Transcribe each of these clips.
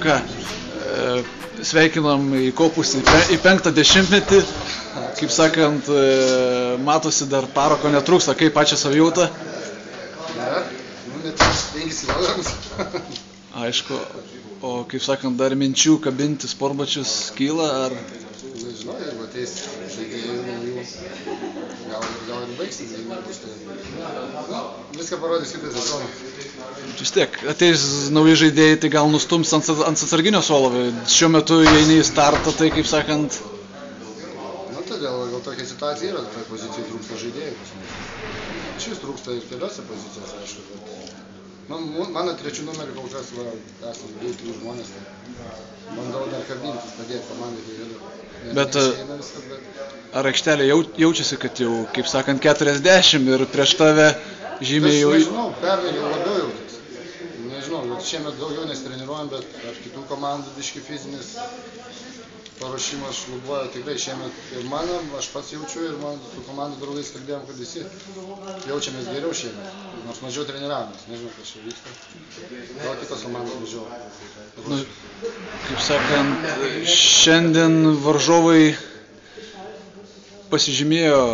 Stanka. Sveikinam įkopus į 5. dešimtmetį. Kaip sakant, matosi dar parako netrūksta. Kaip pačią savijauta? Net 5 kilogramus. Aišku. O kaip sakant, dar minčių kabinti sportbačius kyla ar... Nežinau, jeigu ateis žaidėjų naujų, gal ir baigsis, jeigu bus tai. Viską parodys kitą sezoną. Vis tiek, ateis nauji žaidėjai, tai gal nustums ant atsarginio suolo. Šiuo metu eini į startą, tai kaip sakant... Todėl gal tokia situacija yra, tai pozicijai trūksta žaidėjų. Šis trūksta ir keliose pozicijose, aišku. Mano 3 numerį kol kas esame 2-3 žmonės. Bandau dar kabintis, padėti komandai, tai galiu. Bet ar aikštelė jaučiasi, kad jau, kaip sakant, 40 ir prieš tave žymiai jau... Aš nežinau, pernai jau labiau jautės. Nežinau, šiemet daugiau nesitreniruojam, bet ar kitų komandų biški fizinis paruošimas šlubuoja tikrai šiemet ir mano, aš pats jaučiu ir man su komandų draugais kalbėjom, kad visi jaučiamės geriau šiemet, nors mažiau treniravomės, nežinau, kas čia vyksta. Gal kitos komandos mažiau. Kaip sakant, šiandien varžovai pasižymėjo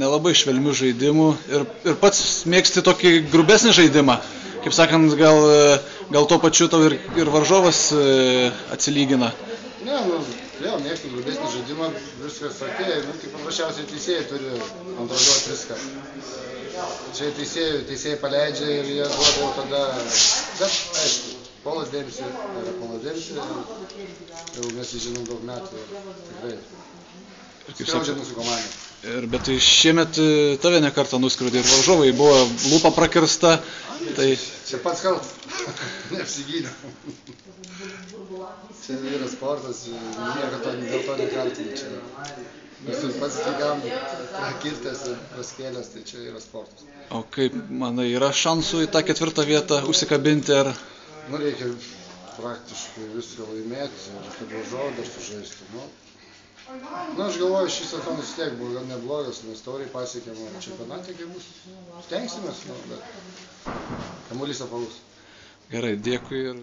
nelabai švelnių žaidimų ir pats mėgsti tokį grubesnį žaidimą. Kaip sakant, gal tuo pačiu tau ir varžovas atsilygina. Ne, vėl mėgstu grubesnį žaidimą, viskas okei, tai paprasčiausiai teisėjai turi kontroliuoti viską. Čia teisėjai paleidžia ir jie duoda jau tada, bet aišku, Polas Dempsey yra Polas Dempsey, jau mes jį žinom daug metų ir tikrai skriaudžia mūsų komandą. Bet tai šiemet tave ne kartą nuskriaudė ir varžovai, buvo lūpa prakirsta, tai... Čia pats kaltas, neapsigyniau. Čia yra sportas, nieko dėl to nekaltinu čia. Mes pats tikam prakirtęs ir praskėlęs, tai čia yra sportas. O kaip, manai, yra šansų į tą 4. vietą užsikabinti ar... Reikia praktiškai viską laimėti ir kad varžovai dar sužaistų. Aš galvoju, šis sezonas vis tiek buvo gan neblogas, nes tauriai pasiekėm čempionate, kai bus. Stengsimės, bet kamuolys apvalus. Gerai, dėkui ir...